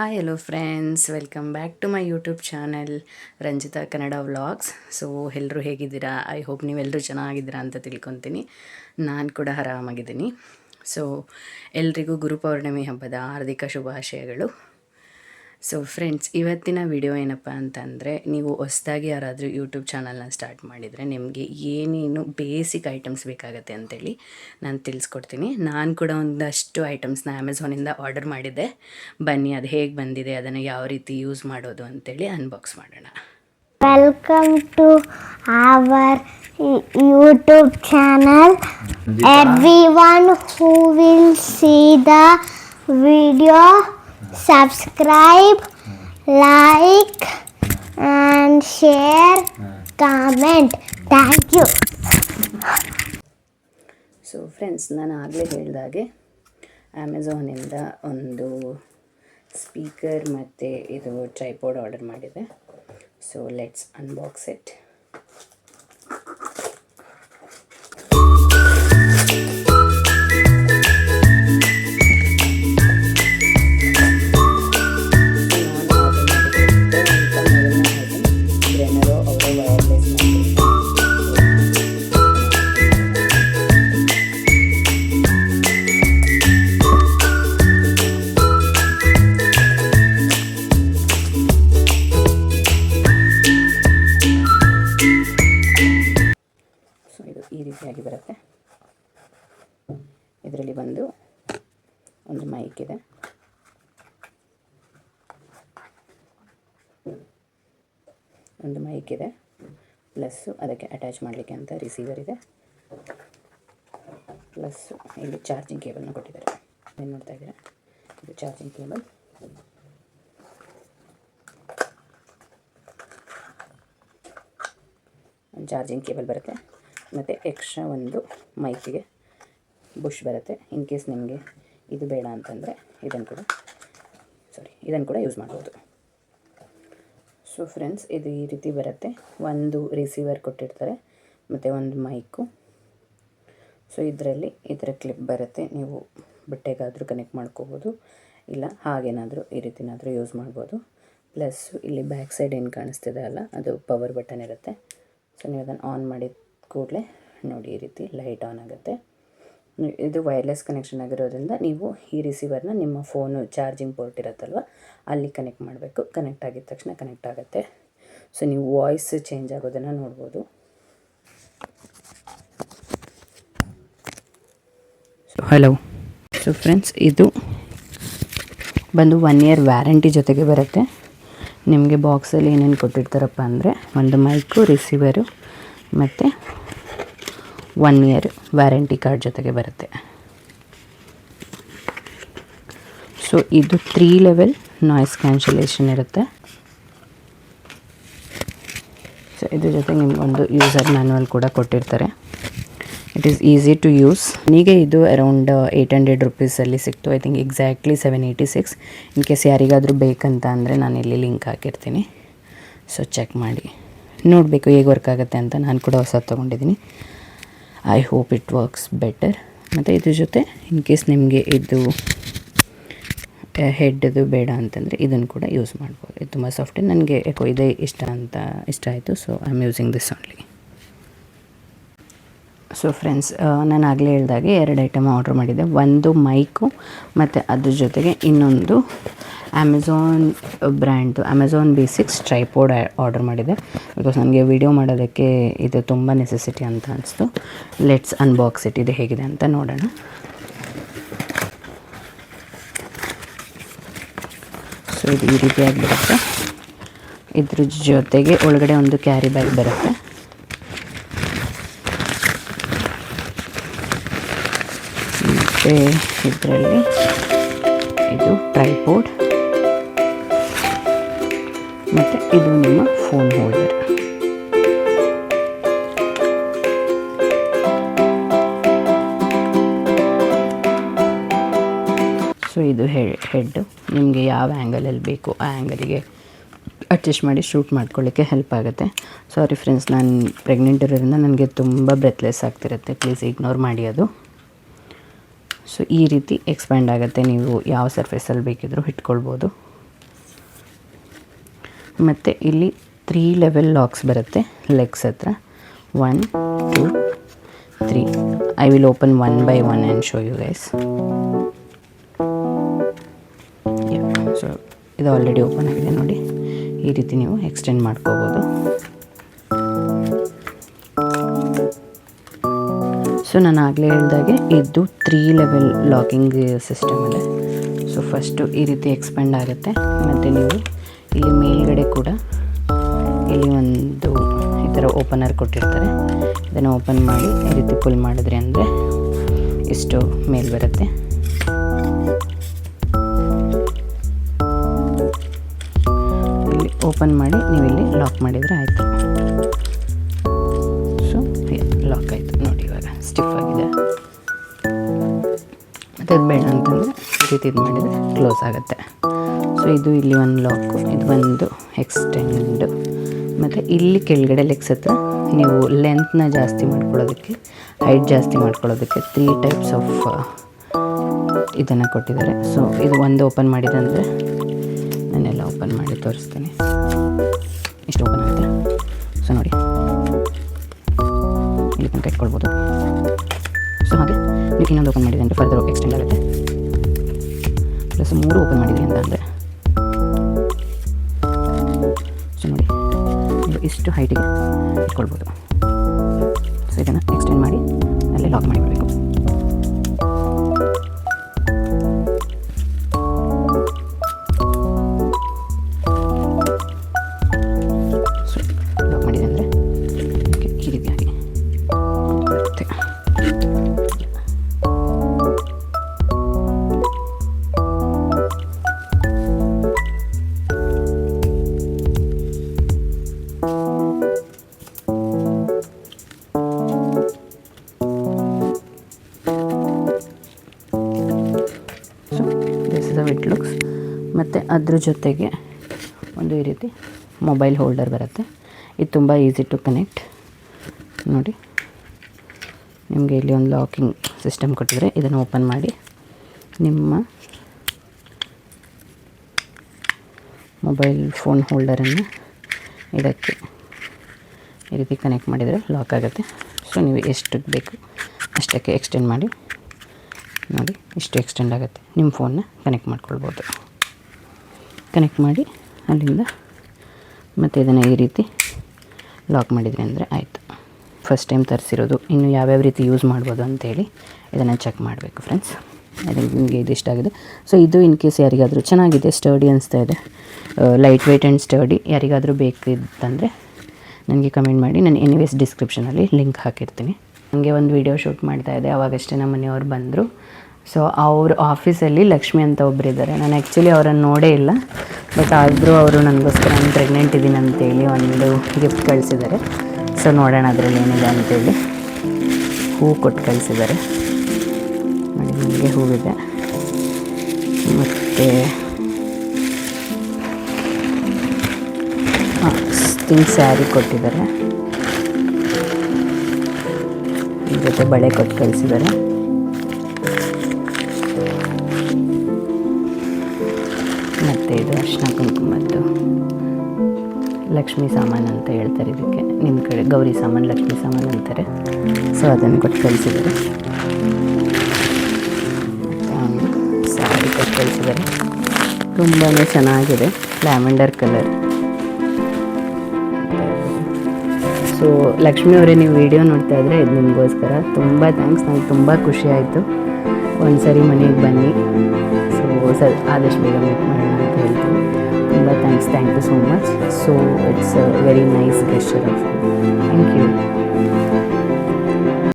Hi hello friends, welcome back to my YouTube channel Ranjitha Kannada vlogs. So ಎಲ್ಲರೂ ಹೇಗಿದ್ದೀರಾ? I hope ನೀವೆಲ್ಲರೂ ಚೆನ್ನಾಗಿದ್ದೀರಾ ಅಂತ ತಿಳ್ಕೊತೀನಿ. ನಾನು ಕೂಡ ಆರಾಮಾಗಿದ್ದೀನಿ. ಸೊ ಎಲ್ರಿಗೂ ಗುರುಪೌರ್ಣಿಮೆ ಹಬ್ಬದ ಹಾರ್ದಿಕ ಶುಭಾಶಯಗಳು. ಸೊ ಫ್ರೆಂಡ್ಸ್, ಇವತ್ತಿನ ವಿಡಿಯೋ ಏನಪ್ಪ ಅಂತಂದರೆ, ನೀವು ಹೊಸದಾಗಿ ಯಾರಾದರೂ ಯೂಟ್ಯೂಬ್ ಚಾನಲ್ನ ಸ್ಟಾರ್ಟ್ ಮಾಡಿದರೆ ನಿಮಗೆ ಏನೇನು ಬೇಸಿಕ್ ಐಟಮ್ಸ್ ಬೇಕಾಗುತ್ತೆ ಅಂತೇಳಿ ನಾನು ತಿಳಿಸ್ಕೊಡ್ತೀನಿ. ನಾನು ಕೂಡ ಒಂದಷ್ಟು ಐಟಮ್ಸ್ನ ಅಮೆಝಾನಿಂದ ಆರ್ಡರ್ ಮಾಡಿದ್ದೆ. ಬನ್ನಿ ಅದು ಹೇಗೆ ಬಂದಿದೆ, ಅದನ್ನು ಯಾವ ರೀತಿ ಯೂಸ್ ಮಾಡೋದು ಅಂತೇಳಿ ಅನ್ಬಾಕ್ಸ್ ಮಾಡೋಣ. Welcome to our YouTube channel. Everyone who will see the video, subscribe, like and share, comment. Thank you. So friends, ನಾನು ಆಗಲೇ ಹೇಳಿದಾಗೆ ಅಮೆಝಾನಿಂದ ಒಂದು ಸ್ಪೀಕರ್ ಮತ್ತು ಇದು ಟ್ರೈಪಾಡ್ ಆರ್ಡರ್ ಮಾಡಿದೆ. So let's unbox it. ಈ ರೀತಿಯಾಗಿ ಬರುತ್ತೆ. ಇದರಲ್ಲಿ ಒಂದು ಮೈಕ್ ಇದೆ, ಪ್ಲಸ್ಸು ಅದಕ್ಕೆ ಅಟ್ಯಾಚ್ ಮಾಡಲಿಕ್ಕೆ ಅಂತ ರಿಸೀವರ್ ಇದೆ, ಪ್ಲಸ್ಸು ಇಲ್ಲಿ ಚಾರ್ಜಿಂಗ್ ಕೇಬಲ್ನ ಕೊಟ್ಟಿದ್ದಾರೆ. ಏನು ನೋಡ್ತಾ ಇದ್ದೀರಾ, ಇದು ಚಾರ್ಜಿಂಗ್ ಕೇಬಲ್. ಒಂದು ಚಾರ್ಜಿಂಗ್ ಕೇಬಲ್ ಬರುತ್ತೆ ಮತ್ತು ಎಕ್ಸ್ಟ್ರಾ ಒಂದು ಮೈಕಿಗೆ ಬುಷ್ ಬರುತ್ತೆ. ಇನ್ ಕೇಸ್ ನಿಮಗೆ ಇದು ಬೇಡ ಅಂತಂದರೆ ಇದನ್ನು ಕೂಡ ಯೂಸ್ ಮಾಡ್ಬೋದು. ಸೊ ಫ್ರೆಂಡ್ಸ್, ಇದು ಈ ರೀತಿ ಬರುತ್ತೆ. ಒಂದು ರಿಸೀವರ್ ಕೊಟ್ಟಿರ್ತಾರೆ ಮತ್ತು ಒಂದು ಮೈಕು. ಸೊ ಇದರಲ್ಲಿ ಇದರ ಕ್ಲಿಪ್ ಬರುತ್ತೆ. ನೀವು ಬಟ್ಟೆಗಾದರೂ ಕನೆಕ್ಟ್ ಮಾಡ್ಕೋಬೋದು, ಇಲ್ಲ ಹಾಗೇನಾದರೂ ಈ ರೀತಿನಾದರೂ ಯೂಸ್ ಮಾಡ್ಬೋದು. ಪ್ಲಸ್ಸು ಇಲ್ಲಿ ಬ್ಯಾಕ್ ಸೈಡ್ ಏನು ಕಾಣಿಸ್ತಿದೆ ಅಲ್ಲ, ಅದು ಪವರ್ ಬಟನ್ ಇರುತ್ತೆ. ಸೊ ನೀವು ಅದನ್ನು ಆನ್ ಮಾಡಿದ ಕೂಡಲೇ ನೋಡಿ ಈ ರೀತಿ ಲೈಟ್ ಆನ್ ಆಗುತ್ತೆ. ಇದು ವೈರ್ಲೆಸ್ ಕನೆಕ್ಷನ್ ಆಗಿರೋದ್ರಿಂದ ನೀವು ಈ ರಿಸೀವರ್ನ ನಿಮ್ಮ ಫೋನು ಚಾರ್ಜಿಂಗ್ ಪೋರ್ಟ್ ಇರುತ್ತಲ್ವ ಅಲ್ಲಿ ಕನೆಕ್ಟ್ ಮಾಡಬೇಕು. ಕನೆಕ್ಟ್ ಆಗಿದ ತಕ್ಷಣ ಕನೆಕ್ಟ್ ಆಗುತ್ತೆ. ಸೊ ನೀವು ವಾಯ್ಸ್ ಚೇಂಜ್ ಆಗೋದನ್ನು ನೋಡ್ಬೋದು. ಹಲೋ. ಸೊ ಫ್ರೆಂಡ್ಸ್, ಇದು ಬಂದು 1 year ವ್ಯಾರಂಟಿ ಜೊತೆಗೆ ಬರುತ್ತೆ. ನಿಮಗೆ ಬಾಕ್ಸಲ್ಲಿ ಏನೇನು ಕೊಟ್ಟಿರ್ತಾರಪ್ಪ ಅಂದರೆ, ಒಂದು ಮೈಕು, ರಿಸೀವರು ಮತ್ತು 1 year ವ್ಯಾರಂಟಿ ಕಾರ್ಡ್ ಜೊತೆಗೆ ಬರುತ್ತೆ. ಸೊ ಇದು 3 level ನಾಯ್ಸ್ ಕ್ಯಾನ್ಸಲೇಷನ್ ಇರುತ್ತೆ. ಸೊ ಇದ್ರ ಜೊತೆಗೆ ನಿಮಗೊಂದು ಯೂಸರ್ ಮ್ಯಾನ್ಯುವಲ್ ಕೂಡ ಕೊಟ್ಟಿರ್ತಾರೆ. It is easy to use. ನನಗೆ ಇದು ಅರೌಂಡ್ 800 ರೂಪೀಸಲ್ಲಿ ಸಿಕ್ತು. I think exactly 786. In case ಯಾರಿಗಾದರೂ ಬೇಕಂತ ಅಂದರೆ ನಾನು ಇಲ್ಲಿ ಲಿಂಕ್ ಹಾಕಿರ್ತೀನಿ. ಸೊ ಚೆಕ್ ಮಾಡಿ ನೋಡಬೇಕು ಹೇಗೆ ವರ್ಕ್ ಆಗುತ್ತೆ ಅಂತ. ನಾನು ಕೂಡ ಹೊಸದು ತೊಗೊಂಡಿದ್ದೀನಿ. I hope it works better. ಮತ್ತು ಇದ್ರ ಜೊತೆ ಇನ್ ಕೇಸ್ ನಿಮಗೆ ಇದು ಹೆಡ್ದು ಬೇಡ ಅಂತಂದರೆ ಇದನ್ನು ಕೂಡ ಯೂಸ್ ಮಾಡ್ಬೋದು. ಇದು ತುಂಬ ಸಾಫ್ಟ್. ನನಗೆ ಯಾಕೋ ಇದೇ ಇಷ್ಟ ಆಯಿತು. So I am using this only. So friends, ನಾನು ಆಗಲೇ ಹೇಳಿದಾಗೆ 2 ಐಟಮ್ ಆರ್ಡ್ರ್ ಮಾಡಿದ್ದೆ. ಒಂದು ಮೈಕು ಮತ್ತು ಅದ್ರ ಜೊತೆಗೆ ಇನ್ನೊಂದು ಅಮೆಝಾನ್ ಬ್ರ್ಯಾಂಡ್ದು ಅಮೆಝಾನ್ ಬೇಸಿಕ್ಸ್ ಟ್ರೈಪಾಡ್ ಆರ್ಡರ್ ಮಾಡಿದೆ. ಬಿಕಾಸ್ ನನಗೆ ವಿಡಿಯೋ ಮಾಡೋದಕ್ಕೆ ಇದು ತುಂಬ ನೆಸೆಸಿಟಿ ಅಂತ ಅನಿಸ್ತು. Let's unbox it. ಇದು ಹೇಗಿದೆ ಅಂತ ನೋಡೋಣ. ಸೊ ಇದು ಈ ರೀತಿಯಾಗಿ ಬರುತ್ತೆ. ಇದ್ರ ಜೊತೆಗೆ ಒಳಗಡೆ ಒಂದು ಕ್ಯಾರಿ ಬ್ಯಾಗ್ ಬರುತ್ತೆ. ಮತ್ತು ಇದರಲ್ಲಿ ಇದು ಟ್ರೈಪಾಡ್ ಮತ್ತು ಇದು ನಿಮ್ಮ ಫೋನ್ ಹೋಲ್ಡರ್. ಸೊ ಇದು ಹೆಡ್ಡು. ನಿಮಗೆ ಯಾವ ಆ್ಯಂಗಲಲ್ಲಿ ಬೇಕು ಆ ಆ್ಯಂಗಲಿಗೆ ಅಡ್ಜಸ್ಟ್ ಮಾಡಿ ಶೂಟ್ ಮಾಡ್ಕೊಳ್ಳಿಕ್ಕೆ ಹೆಲ್ಪ್ ಆಗುತ್ತೆ. ಸಾರಿ ಫ್ರೆಂಡ್ಸ್, ನಾನು ಪ್ರೆಗ್ನೆಂಟ್ ಇರೋದ್ರಿಂದ ನನಗೆ ತುಂಬ ಬ್ರೆತ್ಲೆಸ್ ಆಗ್ತಿರುತ್ತೆ. ಪ್ಲೀಸ್ ಇಗ್ನೋರ್ ಮಾಡಿ ಅದು. ಸೊ ಈ ರೀತಿ ಎಕ್ಸ್ಪ್ಯಾಂಡ್ ಆಗುತ್ತೆ. ನೀವು ಯಾವ ಸರ್ಫೇಸಲ್ಲಿ ಬೇಕಿದ್ರೂ ಇಟ್ಕೊಳ್ಬೋದು. ಮತ್ತು ಇಲ್ಲಿ 3 ಲೆವೆಲ್ ಲಾಕ್ಸ್ ಬರುತ್ತೆ ಲೆಗ್ಸ್ ಹತ್ರ. 1 2 3. I will open 1 by 1 and show you guys. So ಇದು ಆಲ್ರೆಡಿ ಓಪನ್ ಆಗಿದೆ ನೋಡಿ. ಈ ರೀತಿ ನೀವು ಎಕ್ಸ್ಟೆಂಡ್ ಮಾಡ್ಕೋಬೋದು. ಸೊ ನಾನು ಆಗಲೇ ಹೇಳಿದಾಗೆ ಇದು 3 ಲೆವೆಲ್ ಲಾಕಿಂಗ್ ಸಿಸ್ಟಮ್ ಇದೆ. ಸೊ ಫಸ್ಟು ಈ ರೀತಿ ಎಕ್ಸ್ಪೆಂಡ್ ಆಗುತ್ತೆ, ಮತ್ತು ನೀವು ಇಲ್ಲಿ ಮೇಲ್ಗಡೆ ಕೂಡ ಇಲ್ಲಿ ಒಂದು ಈ ಥರ ಓಪನರ್ ಕೊಟ್ಟಿರ್ತಾರೆ. ಇದನ್ನು ಓಪನ್ ಮಾಡಿ ಈ ರೀತಿ ಪುಲ್ ಮಾಡಿದ್ರಿ ಅಂದರೆ ಇಷ್ಟು ಮೇಲ್ ಬರುತ್ತೆ. ಇಲ್ಲಿ ಓಪನ್ ಮಾಡಿ ನೀವು ಇಲ್ಲಿ ಲಾಕ್ ಮಾಡಿದರೆ ಆಯಿತು. ಸೊ ಲಾಕ್ ಆಯಿತು ನೋಡಿ. ಇವಾಗ ಸ್ಟಿಫ್ ಆಗಿದೆ. ಮತ್ತು ಅದು ಬೇಡ ಅಂತಂದರೆ ಈ ರೀತಿ ಇದು ಮಾಡಿದರೆ ಕ್ಲೋಸ್ ಆಗುತ್ತೆ. ಸೊ ಇದು ಇಲ್ಲಿ ಒಂದು ಲಾಕು, ಇದು ಒಂದು ಎಕ್ಸ್ಟೆಂಡು. ಮತ್ತು ಇಲ್ಲಿ ಕೆಳಗಡೆ ಲೆಗ್ಸ್ ಹತ್ರ ನೀವು ಲೆಂತ್ನ ಜಾಸ್ತಿ ಮಾಡ್ಕೊಳ್ಳೋದಕ್ಕೆ, ಹೈಟ್ ಜಾಸ್ತಿ ಮಾಡ್ಕೊಳ್ಳೋದಕ್ಕೆ 3 ಟೈಪ್ಸ್ ಆಫ್ ಇದನ್ನು ಕೊಟ್ಟಿದ್ದಾರೆ. ಸೊ ಇದು ಒಂದು ಓಪನ್ ಮಾಡಿದೆ ಅಂದರೆ ನಾನೆಲ್ಲ ಓಪನ್ ಮಾಡಿ ತೋರಿಸ್ತೀನಿ. ಇಷ್ಟು ಓಪನ್ ಆಗುತ್ತೆ. ಸೊ ನೋಡಿ ಇಲ್ಲಿ ತನಕ ಇಟ್ಕೊಳ್ಬೋದು. ಸೊ ಹಾಗೆ ನೀವು ಇನ್ನೊಂದು ಓಪನ್ ಮಾಡಿದೆ ಅಂದರೆ ಫರ್ದರ್ ಹೋಗಿ ಎಕ್ಸ್ಟೆಂಡ್ ಆಗುತ್ತೆ. ಪ್ಲಸ್ 3 ಓಪನ್ ಮಾಡಿದೆ ಅಂತ ಅಂದರೆ ಸೊ ನೋಡಿ ಇಷ್ಟು ಹೈಟಿಗೆ ಇಟ್ಕೊಳ್ಬೋದು. ಸೊ ಇದನ್ನು ಎಕ್ಸ್ಟೆಂಡ್ ಮಾಡಿ ಅಲ್ಲೇ ಲಾಕ್ ಮಾಡಿಬಿಡಬೇಕು. ಸೊ ಲಾಕ್ ಮಾಡಿದೆ ಅಂದರೆ ಈ ರೀತಿಯಾಗಿ ಬರುತ್ತೆ. It looks. ಮತ್ತು ಅದ್ರ ಜೊತೆಗೆ ಒಂದು ಈ ರೀತಿ ಮೊಬೈಲ್ ಹೋಲ್ಡರ್ ಬರುತ್ತೆ. ಇದು ತುಂಬ ಈಸಿ ಟು ಕನೆಕ್ಟ್ ನೋಡಿ. ನಿಮಗೆ ಇಲ್ಲಿ ಒಂದು ಲಾಕಿಂಗ್ ಸಿಸ್ಟಮ್ ಕೊಟ್ಟಿದ್ರೆ ಇದನ್ನು ಓಪನ್ ಮಾಡಿ ನಿಮ್ಮ ಮೊಬೈಲ್ ಫೋನ್ ಹೋಲ್ಡರನ್ನು ಇದಕ್ಕೆ ಈ ರೀತಿ ಕನೆಕ್ಟ್ ಮಾಡಿದರೆ ಲಾಕ್ ಆಗುತ್ತೆ. ಸೊ ನೀವು ಎಷ್ಟು ಬೇಕು ಅಷ್ಟಕ್ಕೆ ಎಕ್ಸ್ಟೆಂಡ್ ಮಾಡಿ ನೋಡಿ. ಇಷ್ಟು ಎಕ್ಸ್ಟೆಂಡ್ ಆಗುತ್ತೆ. ನಿಮ್ಮ ಫೋನ್ನ ಕನೆಕ್ಟ್ ಮಾಡ್ಕೊಳ್ಬೋದು. ಕನೆಕ್ಟ್ ಮಾಡಿ ಅಲ್ಲಿಂದ ಮತ್ತು ಇದನ್ನು ಈ ರೀತಿ ಲಾಕ್ ಮಾಡಿದ್ರಿ ಅಂದರೆ ಆಯಿತು. ಫಸ್ಟ್ ಟೈಮ್ ತರಿಸಿರೋದು, ಇನ್ನು ಯಾವ್ಯಾವ ರೀತಿ ಯೂಸ್ ಮಾಡ್ಬೋದು ಅಂತೇಳಿ ಇದನ್ನು ಚೆಕ್ ಮಾಡಬೇಕು ಫ್ರೆಂಡ್ಸ್. ಅದಕ್ಕೆ ನಿಮಗೆ ಇದು ಇಷ್ಟ ಆಗಿದೆ. ಸೊ ಇದು ಇನ್ ಕೇಸ್ ಯಾರಿಗಾದರೂ ಚೆನ್ನಾಗಿದೆ, ಸ್ಟರ್ಡಿ ಅನಿಸ್ತಾ ಇದೆ, ಲೈಟ್ ವೆಯ್ಟ್ ಆ್ಯಂಡ್ ಸ್ಟರ್ಡಿ ಯಾರಿಗಾದರೂ ಬೇಕಿತ್ತಂದರೆ ನನಗೆ ಕಮೆಂಟ್ ಮಾಡಿ. ನಾನು ಎನಿವೇಸ್ ಡಿಸ್ಕ್ರಿಪ್ಷನಲ್ಲಿ ಲಿಂಕ್ ಹಾಕಿರ್ತೀನಿ. ನನಗೆ ಒಂದು ವೀಡಿಯೋ ಶೂಟ್ ಮಾಡ್ತಾಯಿದ್ದೆ, ಅವಾಗಷ್ಟೇ ನಮ್ಮ ಮನೆಯವ್ರು ಬಂದರು. ಸೊ ಅವ್ರ ಆಫೀಸಲ್ಲಿ ಲಕ್ಷ್ಮಿ ಅಂತ ಒಬ್ಬರಿದ್ದಾರೆ. ನಾನು ಆ್ಯಕ್ಚುಲಿ ಅವರನ್ನು ನೋಡೇ ಇಲ್ಲ, ಬಟ್ ಆದರೂ ಅವರು ನನಗೋಸ್ಕರ ನಾನು ಪ್ರೆಗ್ನೆಂಟ್ ಇದ್ದೀನಿ ಅಂತೇಳಿ ಒಂದು ಗಿಫ್ಟ್ ಕಳಿಸಿದ್ದಾರೆ. ಸೊ ನೋಡೋಣ ಅದರಲ್ಲಿ ಏನಿದೆ ಅಂತೇಳಿ. ಹೂವು ಕೊಟ್ಟು ಕಳಿಸಿದ್ದಾರೆ ನೋಡಿ. ನಿಮಗೆ ಹೂವಿದೆ ಮತ್ತು ಸ್ಯಾರಿ ಕೊಟ್ಟಿದ್ದಾರೆ. ಜೊತೆ ಬಳೆ ಕೊಟ್ಟು ಕಳಿಸಿದ್ದಾರೆ. ಮತ್ತು ಇದು ಅರಿಶಿನ ಕುಂಕುಮದ್ದು ಲಕ್ಷ್ಮೀ ಸಾಮಾನು ಅಂತ ಹೇಳ್ತಾರೆ ಇದಕ್ಕೆ. ನಿಮ್ಮ ಕಡೆ ಗೌರಿ ಸಾಮಾನು, ಲಕ್ಷ್ಮೀ ಸಾಮಾನು ಅಂತಾರೆ. ಸೊ ಅದನ್ನು ಕೊಟ್ಟು ಕಳಿಸಿದ್ದಾರೆ. ಸ್ಯಾರಿ ಕೊಟ್ಟು ಕಳಿಸಿದ್ದಾರೆ. ತುಂಬಾ ಚೆನ್ನಾಗಿದೆ, ಲ್ಯಾವೆಂಡರ್ ಕಲರ್. ಸೊ ಲಕ್ಷ್ಮಿ ಅವರೇ, ನೀವು ವಿಡಿಯೋ ನೋಡ್ತಾ ಇದ್ದರೆ ಇದು ನಿಮಗೋಸ್ಕರ. ತುಂಬ ಥ್ಯಾಂಕ್ಸ್. ನನಗೆ ತುಂಬ ಖುಷಿ ಆಯಿತು. ಒಂದು ಸರಿ ಮನೆಗೆ ಬನ್ನಿ. ಸೊ ಆದಷ್ಟು ಬೇಗ ಮೀಟ್ ಮಾಡೋಣ ಅಂತ ಹೇಳ್ತೀನಿ. ತುಂಬ thanks. Thank you so much. So it's a very nice gesture of you. Thank you.